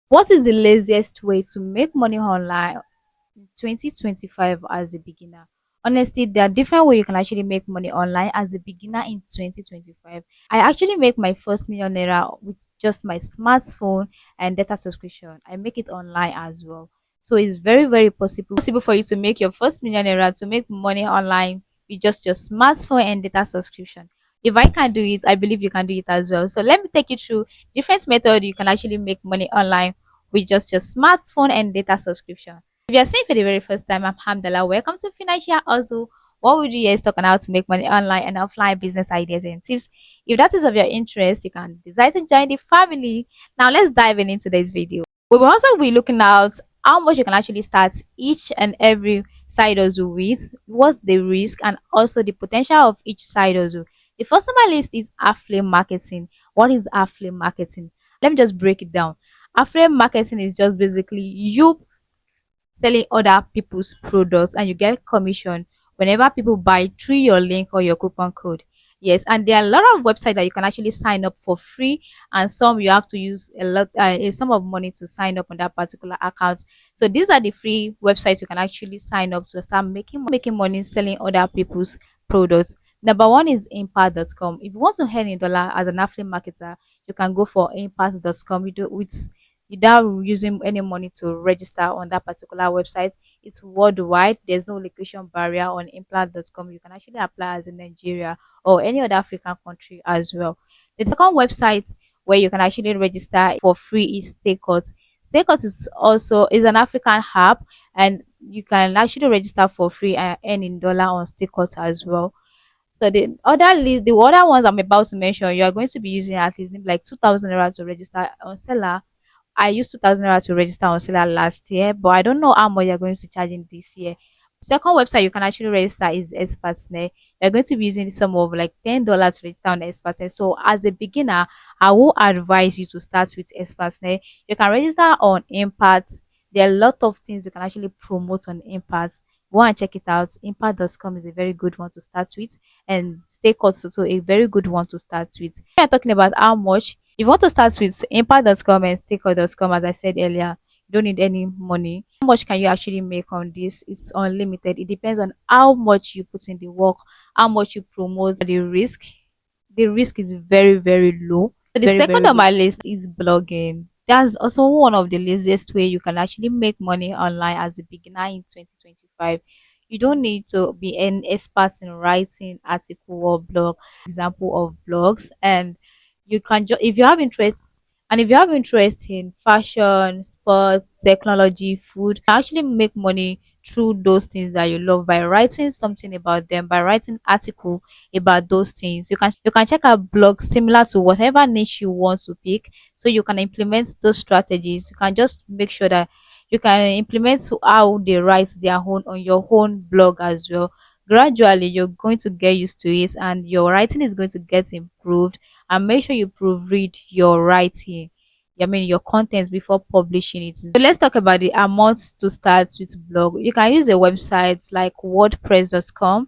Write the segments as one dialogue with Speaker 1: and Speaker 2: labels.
Speaker 1: What is the laziest way to make money online in 2025 as a beginner? Honestly, there are different ways you can actually make money online as a beginner in 2025. I actually make my first million naira with just my smartphone and data subscription. I make it online as well. So it's very, very possible for you to make your first million naira, to make money online with just your smartphone and data subscription. If I can do it, I believe you can do it as well. So let me take you through different method you can actually make money online with just your smartphone and data subscription. If you're saying for the very first time, I'm Hamdallah. Welcome to Financial Also. What we do here is talk on how to make money online and offline business ideas and tips. If that is of your interest, you can decide to join the family. Now let's dive into this video. We will also be looking at how much you can actually start each and every side hustle with, what's the risk, and also the potential of each side hustle. The first on my list is affiliate marketing. What is affiliate marketing? Let me just break it down. Affiliate marketing is just basically you selling other people's products and you get commission whenever people buy through your link or your coupon code. Yes, and there are a lot of websites that you can actually sign up for free, and some you have to use a sum of money to sign up on that particular account. So these are the free websites you can actually sign up to start making money selling other people's products. Number one is impact.com. If you want to earn a dollar as an affiliate marketer, you can go for impact.com. You do with without using any money to register on that particular website. It's worldwide. There's no location barrier on implant.com. You can actually apply as in Nigeria or any other African country as well. The second website where you can actually register for free is Stakeout. Stakeout is an African app, and you can actually register for free and earn in dollar on Stakeout as well. So the other ones I'm about to mention, you are going to be using at least maybe like 2,000 naira to register on Seller. I used 2,000 naira to register on Seller last year, but I don't know how much you're going to charge in this year. Second website you can actually register is Expertnet. You're going to be using some of like $10 to register on Expertnet. So as a beginner, I will advise you to start with Expertnet. You can register on Impact. There are a lot of things you can actually promote on Impact. Go and check it out. Impact.com is a very good one to start with, and Stakeout is also a very good one to start with. We are talking about how much. If you want to start with impact.com and stakeout.com, as I said earlier, you don't need any money. How much can you actually make on this? It's unlimited. It depends on how much you put in the work, how much you promote. The risk is very, very low. So the second on my list is blogging. That's also one of the laziest way you can actually make money online as a beginner in 2025. You don't need to be an expert in writing article or blog, example of blogs, and you can just if you have interest in fashion, sports, technology, food, you can actually make money through those things that you love by writing something about them, by writing article about those things. You can check out blogs similar to whatever niche you want to pick, so you can implement those strategies. You can just make sure that you can implement how they write their own on your own blog as well. Gradually you're going to get used to it and your writing is going to get improved, and make sure you proofread your writing, I mean your content, before publishing it. So let's talk about the amounts to start with blog. You can use a website like wordpress.com.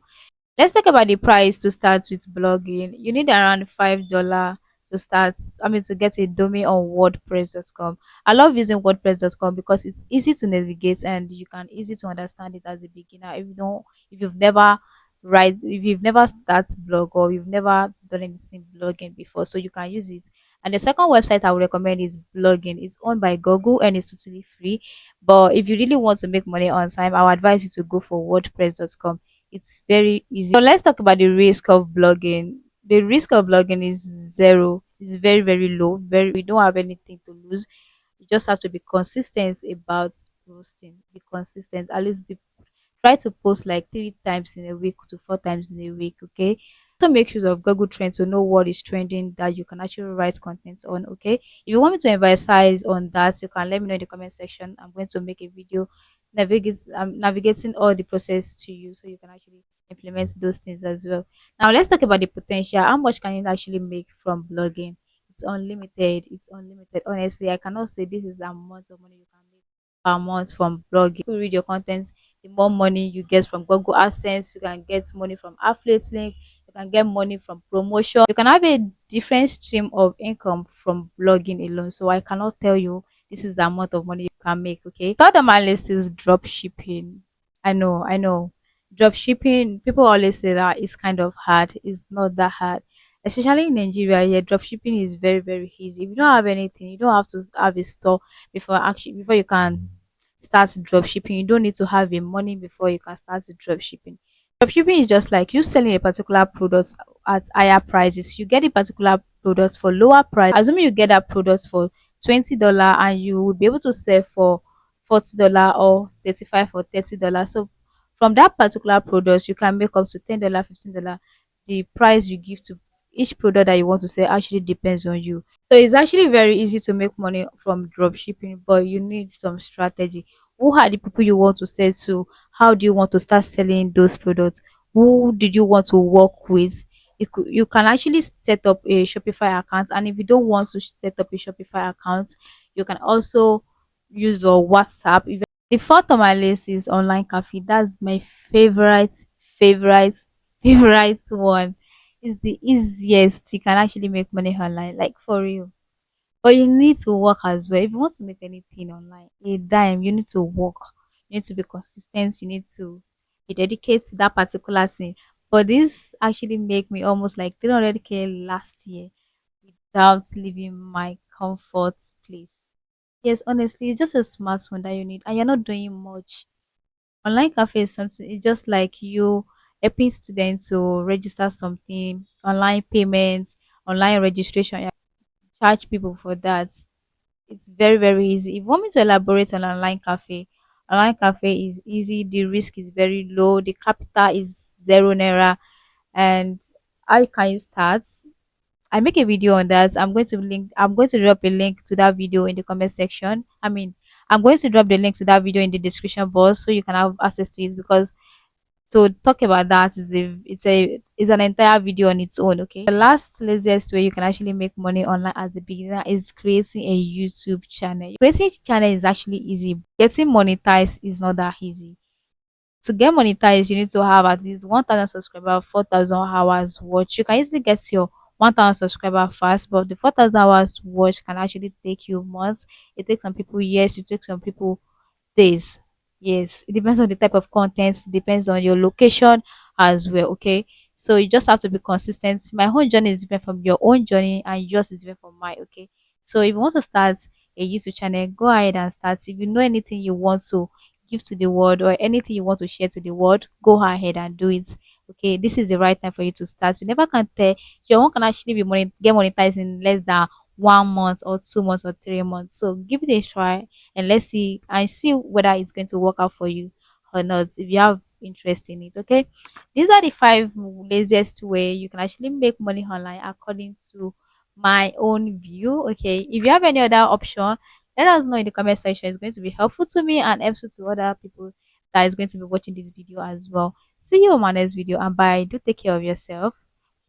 Speaker 1: Let's talk about the price to start with blogging. You need around $5 to start. I mean, to get a domain on WordPress.com. I love using WordPress.com because it's easy to navigate and you can easy to understand it as a beginner. If you've never started blog or you've never done anything blogging before, so you can use it. And the second website I would recommend is Blogging. It's owned by Google and it's totally free. But if you really want to make money on time, I would advise you to go for WordPress.com. It's very easy. So let's talk about the risk of blogging. The risk of blogging is zero. It's very, very low. We don't have anything to lose. You just have to be consistent about posting. Be consistent. At least try to post like 3 times in a week to 4 times in a week. Okay. So make use of Google Trends to know what is trending that you can actually write content on. Okay. If you want me to emphasize on that, you can let me know in the comment section. I'm going to make a video navigating all the process to you so you can actually implement those things as well. Now let's talk about the potential. How much can you actually make from blogging? It's unlimited. It's unlimited. Honestly, I cannot say this is amount of money you can make per month from blogging. You read your content, the more money you get from Google AdSense. You can get money from affiliate link. You can get money from promotion. You can have a different stream of income from blogging alone. So I cannot tell you this is the amount of money you can make. Okay. Third on my list is drop shipping. I know. Drop shipping, people always say that it's kind of hard. It's not that hard. Especially in Nigeria, here drop shipping is very, very easy. If you don't have anything, you don't have to have a store before you can start drop shipping. You don't need to have a money before you can start drop shipping. Dropshipping is just like you selling a particular product at higher prices. You get a particular product for lower price. Assuming you get that product for $20 and you will be able to sell for $40 or 35 or $30. So from that particular product, you can make up to $10, $15. The price you give to each product that you want to sell actually depends on you. So it's actually very easy to make money from drop shipping, but you need some strategy. Who are the people you want to sell to? How do you want to start selling those products? Who did you want to work with? You can actually set up a Shopify account, and if you don't want to set up a Shopify account, you can also use your WhatsApp. The fourth on my list is online cafe. That's my favorite, favorite one. It's the easiest. You can actually make money online, like for real. But you need to work as well. If you want to make anything online, a dime, you need to work. You need to be consistent. You need to be dedicated to that particular thing. But this actually make me almost like 300K last year without leaving my comfort place. Yes, honestly, it's just a smartphone that you need, and you're not doing much. Online cafe is something. It's just like you helping students to register something, online payments, online registration. You charge people for that. It's very, very easy. If you want me to elaborate on online cafe is easy. The risk is very low. The capital is zero naira. And how can you start? I make a video on that. I'm going to drop a link to that video in the comment section. I'm going to drop the link to that video in the description box so you can have access to it, because to talk about that is an entire video on its own. Okay, the last laziest way you can actually make money online as a beginner is creating a YouTube channel. Creating a channel is actually easy. Getting monetized is not that easy. To get monetized, you need to have at least 1,000 subscribers, 4,000 hours watch. You can easily get your 1,000 subscriber fast, but the 4,000 hours watch can actually take you months. It takes some people years. It takes some people days. Yes, it depends on the type of content, it depends on your location as well. Okay, so you just have to be consistent. My own journey is different from your own journey, and yours is different from mine. Okay, so if you want to start a YouTube channel, go ahead and start. If you know anything you want to give to the world or anything you want to share to the world, go ahead and do it. Okay, this is the right time for you to start. You never can tell. Your one can actually get monetized in less than 1 month or 2 months or 3 months. So give it a try and let's see whether it's going to work out for you or not, if you have interest in it. Okay, these are the five laziest way you can actually make money online according to my own view. Okay, if you have any other option, let us know in the comment section. It's going to be helpful to me and helpful to other people that is going to be watching this video as well. See you on my next video, and bye. Do take care of yourself.